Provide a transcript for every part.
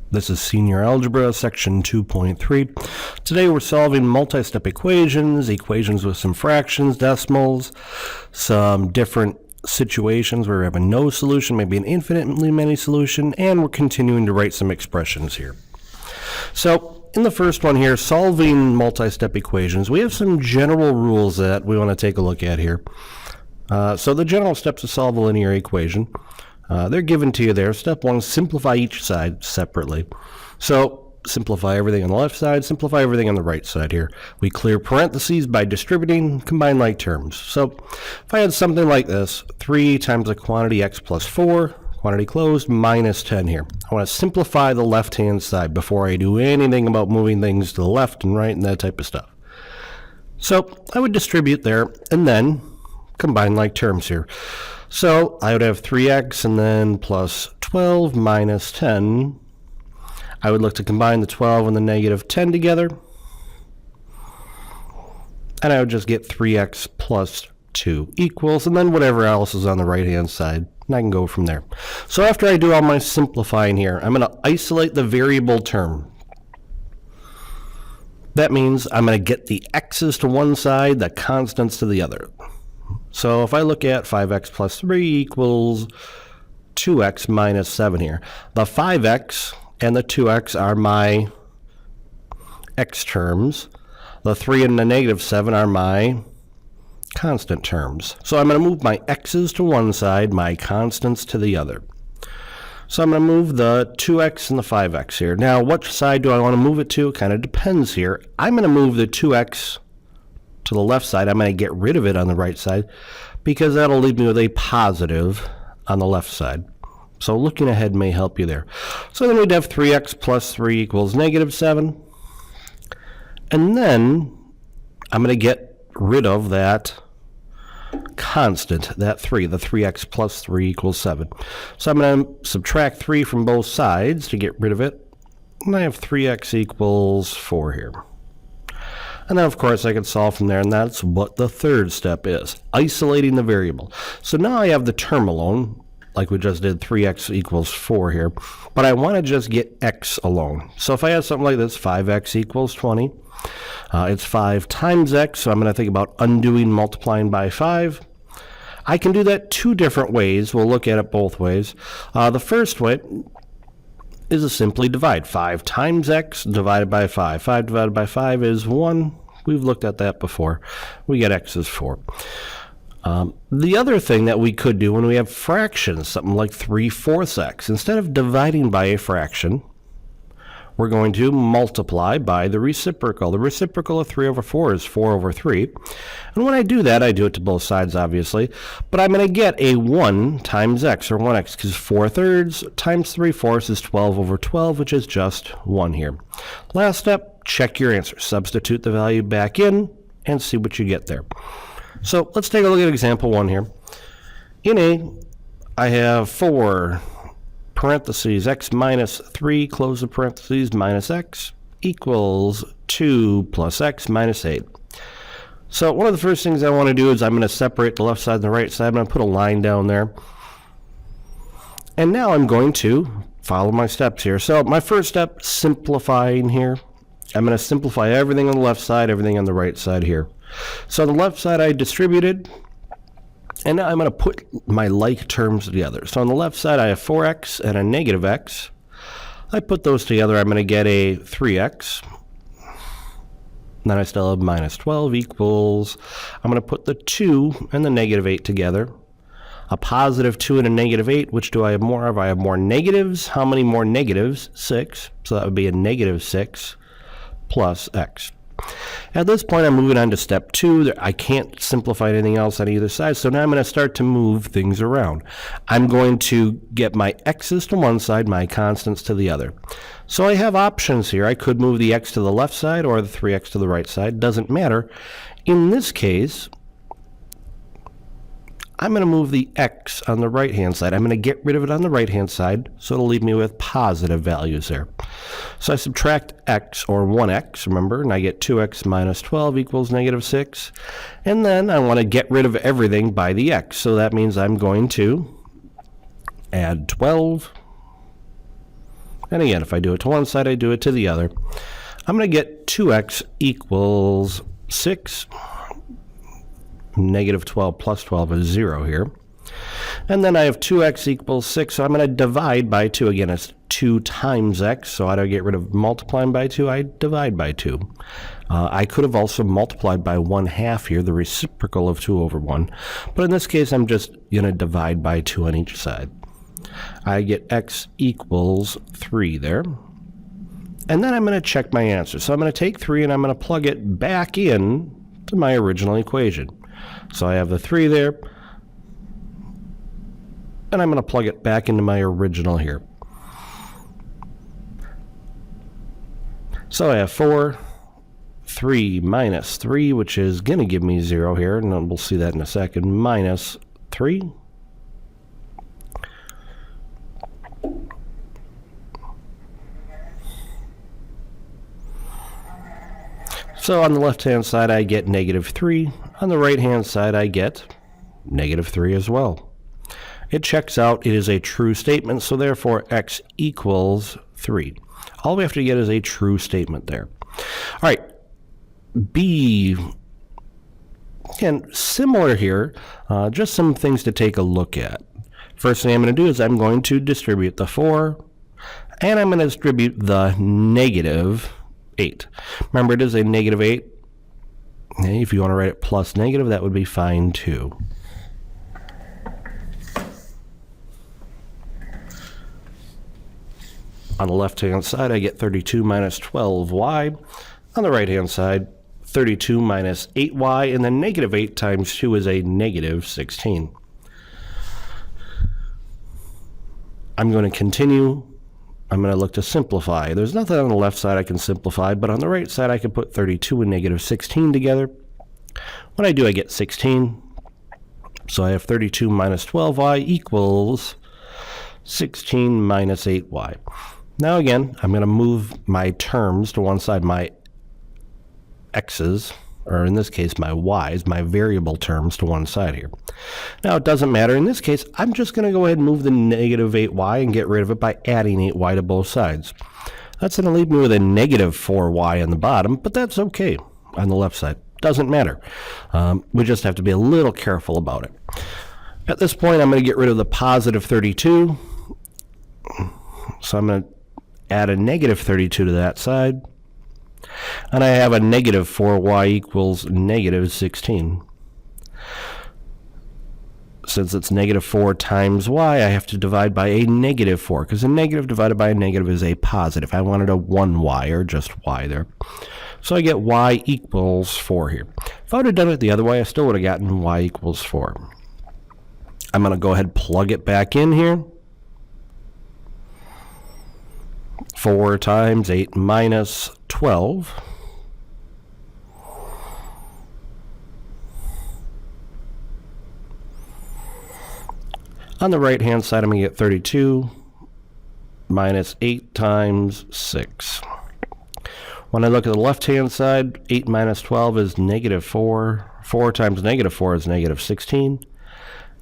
This is Senior Algebra, Section 2.3. Today we're solving multi-step equations, equations with some fractions, decimals, some different situations where we have a no solution, maybe an infinitely many solution, and we're continuing to write some expressions here. So in the first one here, solving multi-step equations, we have some general rules that we want to take a look at here. So the general steps to solve a linear equation. They're given to you there. Step one, simplify each side separately. So simplify everything on the left side, simplify everything on the right side here. We clear parentheses by distributing, combine like terms. So if I had something like this, 3 times the quantity x plus 4, quantity closed, minus 10 here. I want to simplify the left-hand side before I do anything about moving things to the left and right and that type of stuff. So I would distribute there and then combine like terms here. So I would have 3x and then plus 12 minus 10. I would look to combine the 12 and the negative 10 together. And I would just get 3x plus 2 equals, and then whatever else is on the right-hand side. And I can go from there. So after I do all my simplifying here, I'm going to isolate the variable term. That means I'm going to get the x's to one side, the constants to the other. So if I look at 5x plus 3 equals 2x minus 7 here, the 5x and the 2x are my x terms. The 3 and the negative 7 are my constant terms. So I'm going to move my x's to one side, my constants to the other. So I'm going to move the 2x and the 5x here. Now, which side do I want to move it to? It kind of depends here. I'm going to move the 2x to the left side. I'm going to get rid of it on the right side because that'll leave me with a positive on the left side. So looking ahead may help you there. So then we'd have 3x plus 3 equals negative 7. And then I'm going to get rid of that constant, that 3, the 3x plus 3 equals 7. So I'm going to subtract 3 from both sides to get rid of it. And I have 3x equals 4 here. And then, of course, I can solve from there, and that's what the third step is, isolating the variable. So now I have the term alone, like we just did, 3x equals 4 here, but I want to just get x alone. So if I have something like this, 5x equals 20, it's 5 times x, so I'm going to think about undoing multiplying by 5. I can do that two different ways. We'll look at it both ways. The first way is to simply divide. 5 times x divided by 5. 5 divided by 5 is 1. We've looked at that before. We get x is 4. The other thing that we could do when we have fractions, something like 3/4 x, instead of dividing by a fraction, we're going to multiply by the reciprocal. The reciprocal of 3 over 4 is 4 over 3. And when I do that, I do it to both sides, obviously. But I'm going to get a 1 times x, or 1x, because 4/3 times 3/4 is 12 over 12, which is just 1 here. Last step, check your answer. Substitute the value back in and see what you get there. So let's take a look at example 1 here. In A, I have 4 parentheses x minus 3, close the parentheses, minus x equals 2 plus x minus 8. So one of the first things I want to do is I'm going to separate the left side and the right side. I'm going to put a line down there. And now I'm going to follow my steps here. So my first step, simplifying here. I'm going to simplify everything on the left side, everything on the right side here. So on the left side I distributed. And now I'm going to put my like terms together. So on the left side, I have 4x and a negative x. I put those together, I'm going to get a 3x. And then I still have minus 12 equals, I'm going to put the 2 and the negative 8 together. A positive 2 and a negative 8, which do I have more of? I have more negatives. How many more negatives? 6. So that would be a negative 6 plus x. At this point, I'm moving on to step 2. I can't simplify anything else on either side, so now I'm going to start to move things around. I'm going to get my x's to one side, my constants to the other. So I have options here. I could move the x to the left side or the 3x to the right side. Doesn't matter. In this case, I'm going to move the x on the right-hand side. I'm going to get rid of it on the right-hand side, so it'll leave me with positive values there. So I subtract x, or 1x, remember, and I get 2x minus 12 equals negative 6. And then I want to get rid of everything by the x, so that means I'm going to add 12 And again, if I do it to one side, I do it to the other. I'm going to get 2x equals 6. Negative 12 plus 12 is 0 here. And then I have 2x equals 6, so I'm going to divide by 2. Again, it's 2 times x, so how do I get rid of multiplying by 2? I divide by 2. I could have also multiplied by 1/2 here, the reciprocal of 2 over 1. But in this case, I'm just going to divide by 2 on each side. I get x equals 3 there. And then I'm going to check my answer. So I'm going to take 3 and I'm going to plug it back in to my original equation. So I have the 3 there. And I'm going to plug it back into my original here. So I have 4, 3 minus 3, which is going to give me 0 here, and we'll see that in a second, minus 3. So on the left-hand side, I get negative 3. On the right-hand side, I get negative 3 as well. It checks out. It is a true statement, so therefore x equals 3. All we have to get is a true statement there. All right, B. Again, similar here, just some things to take a look at. First thing I'm going to do is I'm going to distribute the 4, and I'm going to distribute the negative 8. Remember, it is a negative 8. Okay, if you want to write it plus negative, that would be fine too. On the left-hand side, I get 32 minus 12y. On the right-hand side, 32 minus 8y, and then negative 8 times 2 is a negative 16. I'm going to continue. I'm going to look to simplify. There's nothing on the left side I can simplify, but on the right side I can put 32 and negative 16 together. When I do, I get 16. So I have 32 minus 12y equals 16 minus 8y. Now again, I'm going to move my terms to one side, my x's, or in this case my y's, my variable terms to one side here. Now it doesn't matter. In this case, I'm just going to go ahead and move the negative 8y and get rid of it by adding 8y to both sides. That's going to leave me with a negative 4y on the bottom, but that's okay on the left side. Doesn't matter. We just have to be a little careful about it. At this point, I'm going to get rid of the positive 32. So I'm going to add a negative 32 to that side. And I have a negative 4y equals negative 16. Since it's negative 4 times y, I have to divide by a negative 4, because a negative divided by a negative is a positive. I wanted a 1y, or just y there. So I get y equals 4 here. If I would have done it the other way, I still would have gotten y equals 4. I'm going to go ahead and plug it back in here. 4 times 8 minus 12. On the right-hand side, I'm going to get 32 minus 8 times 6. When I look at the left-hand side, 8 minus 12 is negative 4. 4 times negative 4 is negative 16.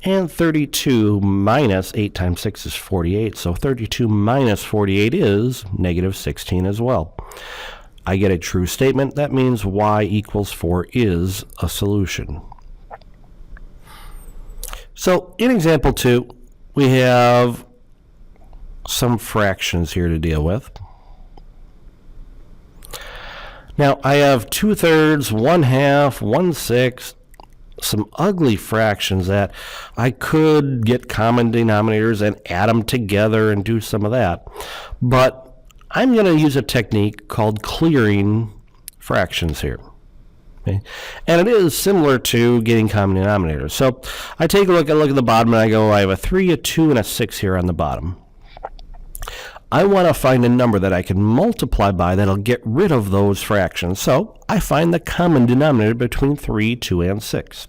And 32 minus 8 times 6 is 48. So 32 minus 48 is negative 16 as well. I get a true statement. That means y equals 4 is a solution. So in example 2, we have some fractions here to deal with. Now I have 2/3, 1/2, 1/6, some ugly fractions that I could get common denominators and add them together and do some of that. But I'm going to use a technique called clearing fractions here. Okay? And it is similar to getting common denominators. So I take a look at the bottom and I go, I have a 3, a 2, and a 6 here on the bottom. I want to find a number that I can multiply by that'll get rid of those fractions. So I find the common denominator between 3, 2, and 6.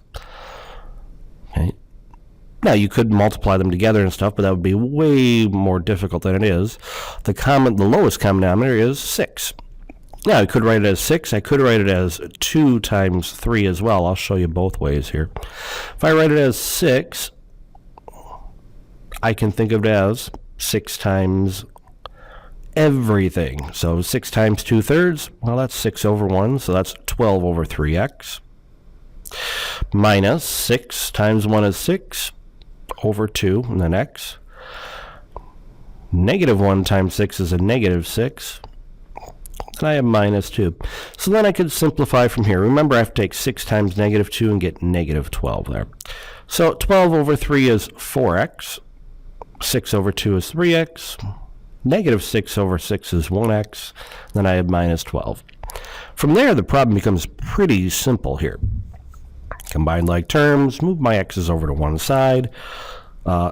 Okay. Now you could multiply them together and stuff, but that would be way more difficult than it is. The lowest common denominator is 6. Now I could write it as 6. I could write it as 2 times 3 as well. I'll show you both ways here. If I write it as 6, I can think of it as 6 times everything. So 6 times 2/3, well, that's 6 over 1, so that's 12 over 3x. Minus 6 times 1 is 6 over 2, and then x. Negative 1 times 6 is a negative 6. And I have minus 2. So then I could simplify from here. Remember, I have to take 6 times negative 2 and get negative 12 there. So 12 over 3 is 4x. 6 over 2 is 3x. Negative 6 over 6 is 1x. Then I have minus 12. From there, the problem becomes pretty simple here. Combine like terms, move my x's over to one side.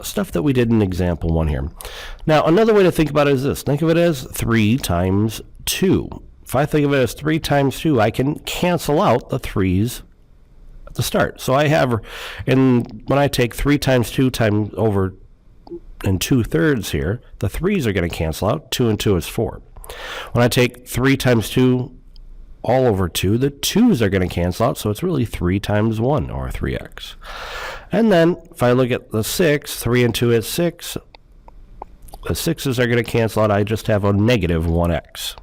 Stuff that we did in example 1 here. Now, another way to think about it is this. Think of it as 3 times 2. If I think of it as 3 times 2, I can cancel out the 3's at the start. So I have, and when I take 3 times 2 times over and 2/3 here, the 3's are going to cancel out. 2 and 2 is 4. When I take 3 times 2 all over 2, the 2's are going to cancel out, so it's really 3 times 1, or 3x. And then, if I look at the 6, 3 and 2 is 6. The 6's are going to cancel out. I just have a negative 1x.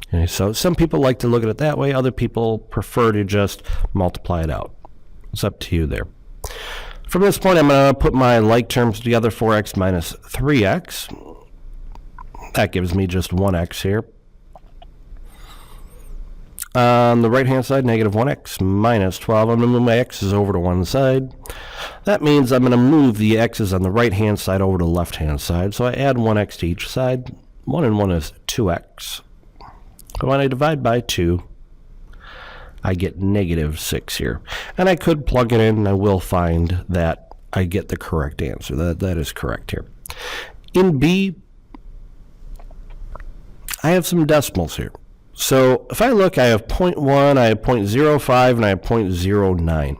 Okay, so some people like to look at it that way. Other people prefer to just multiply it out. It's up to you there. From this point, I'm going to put my like terms together, 4x minus 3x. That gives me just 1x here. On the right-hand side, negative 1x minus 12. I'm going to move my x's over to one side. That means I'm going to move the x's on the right-hand side over to the left-hand side. So I add 1x to each side. 1 and 1 is 2x. But when I divide by 2, I get negative 6 here. And I could plug it in, and I will find that I get the correct answer. That is correct here. In B, I have some decimals here. So if I look, I have 0.1, I have 0.05, and I have 0.09.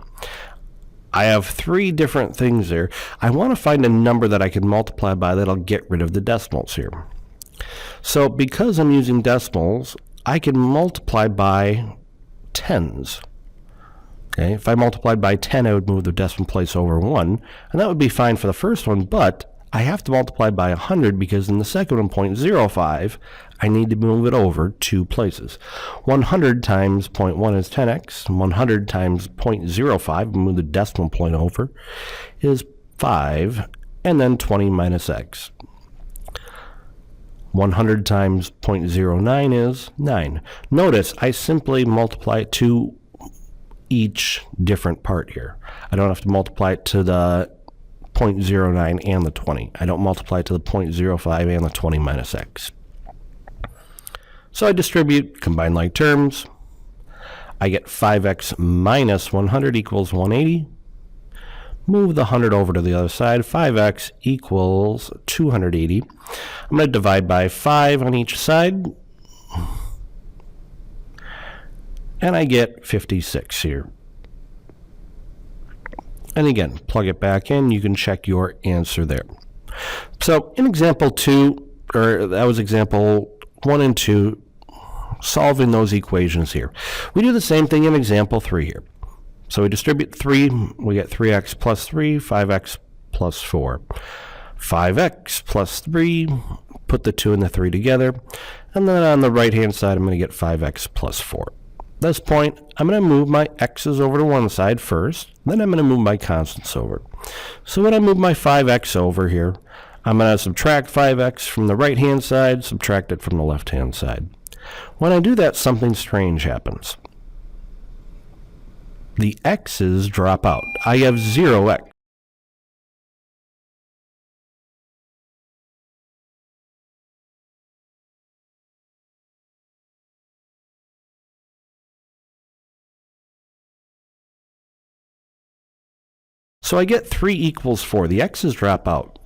I have 3 different things there. I want to find a number that I can multiply by that'll get rid of the decimals here. So because I'm using decimals, I can multiply by tens. Okay, if I multiplied by 10, I would move the decimal place over 1, and that would be fine for the first one, but I have to multiply by 100 because in the second one, 0.05, I need to move it over 2 places. 100 times 0.1 is 10x. 100 times 0.05, move the decimal point over, is 5, and then 20 minus x. 100 times 0.09 is 9. Notice I simply multiply it to each different part here. I don't have to multiply it to the 0.09 and the 20. I don't multiply it to the 0.05 and the 20 minus x. So I distribute, combine like terms. I get 5x minus 100 equals 180. Move the 100 over to the other side. 5x equals 280. I'm going to divide by 5 on each side. And I get 56 here. And again, plug it back in. You can check your answer there. So in example 2, or that was example 1 and 2, solving those equations here. We do the same thing in example 3 here. So we distribute 3, we get 3x plus 3, 5x plus 4. 5x plus 3, put the 2 and the 3 together, and then on the right-hand side, I'm going to get 5x plus 4. At this point, I'm going to move my x's over to one side first, then I'm going to move my constants over. So when I move my 5x over here, I'm going to subtract 5x from the right-hand side, subtract it from the left-hand side. When I do that, something strange happens. The x's drop out. I have 0x. So I get 3 equals 4. The x's drop out.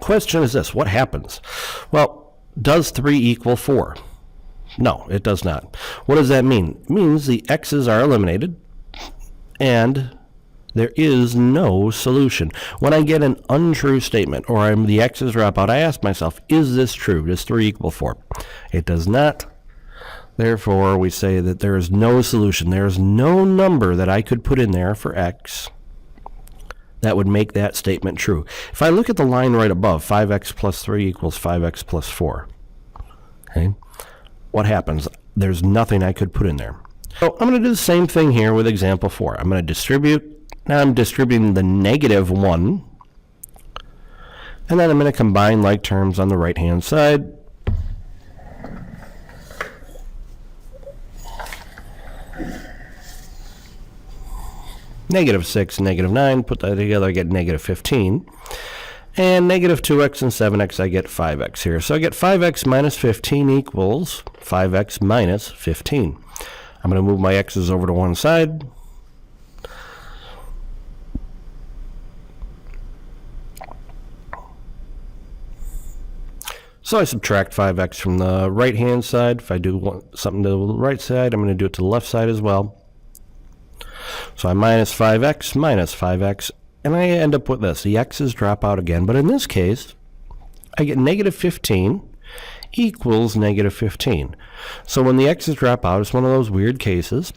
Question is this, what happens? Well, does 3 equal 4? No, it does not. What does that mean? It means the x's are eliminated, and there is no solution. When I get an untrue statement, or the x's drop out, I ask myself, is this true? Does 3 equal 4? It does not. Therefore, we say that there is no solution. There is no number that I could put in there for x that would make that statement true. If I look at the line right above, 5x plus 3 equals 5x plus 4, okay, what happens? There's nothing I could put in there. So I'm going to do the same thing here with example 4. I'm going to distribute. Now I'm distributing the negative 1, and then I'm going to combine like terms on the right-hand side. Negative 6, negative 9, put that together, I get negative 15. And negative 2x and 7x, I get 5x here. So I get 5x minus 15 equals 5x minus 15. I'm going to move my x's over to one side. So I subtract 5x from the right-hand side. If I do want something to the right side, I'm going to do it to the left side as well. So I minus 5x, and I end up with this. The x's drop out again, but in this case, I get negative 15 equals negative 15. So when the x's drop out, it's one of those weird cases.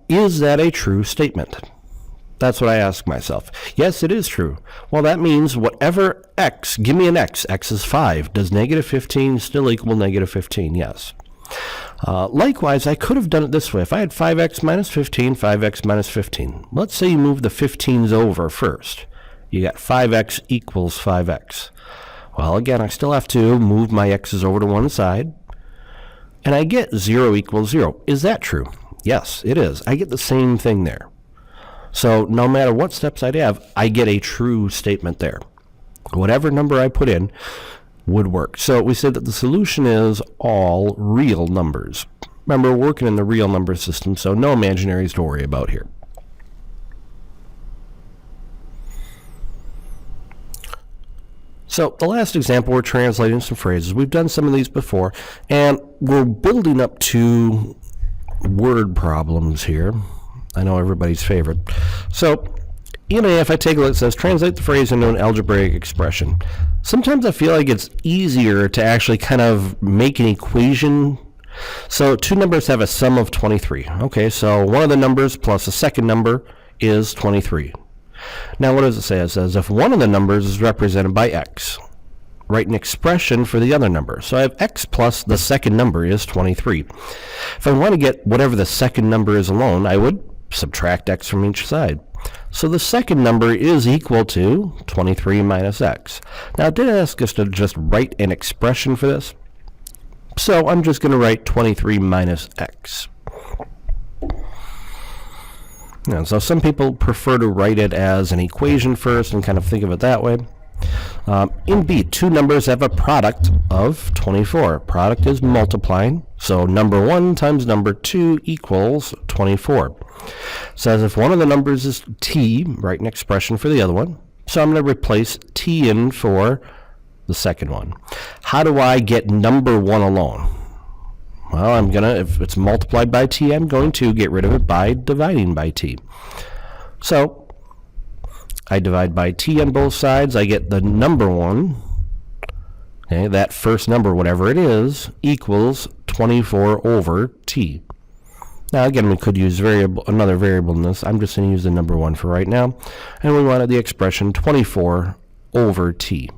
Is that a true statement? That's what I ask myself. Yes, it is true. Well, that means whatever x, give me an x is 5. Does negative 15 still equal negative 15? Yes. Likewise, I could have done it this way. If I had 5x minus 15, 5x minus 15. Let's say you move the 15s over first. You got 5x equals 5x. Well, again, I still have to move my x's over to one side. And I get 0 equals 0. Is that true? Yes, it is. I get the same thing there. So no matter what steps I'd have, I get a true statement there. Whatever number I put in would work. So we said that the solution is all real numbers. Remember, we're working in the real number system, so no imaginaries to worry about here. So the last example, we're translating some phrases. We've done some of these before, and we're building up to word problems here. I know everybody's favorite. So if I take a look, it says translate the phrase into an algebraic expression. Sometimes I feel like it's easier to actually kind of make an equation. So two numbers have a sum of 23. Okay, so one of the numbers plus a second number is 23. Now what does it say? It says if one of the numbers is represented by x, write an expression for the other number. So I have x plus the second number is 23. If I want to get whatever the second number is alone, I would subtract x from each side. So the second number is equal to 23 minus x. Now it did ask us to just write an expression for this. So I'm just going to write 23 minus x. Now, so some people prefer to write it as an equation first and kind of think of it that way. In B, two numbers have a product of 24. Product is multiplying, so number 1 times number 2 equals 24. Says if one of the numbers is t, write an expression for the other one. So I'm going to replace t in for the second one. How do I get number 1 alone? Well, if it's multiplied by t, I'm going to get rid of it by dividing by t. So I divide by t on both sides. I get the number 1, okay, that first number, whatever it is, equals 24 over t. Now, again, we could use another variable in this. I'm just going to use the number 1 for right now. And we wanted the expression 24 over t.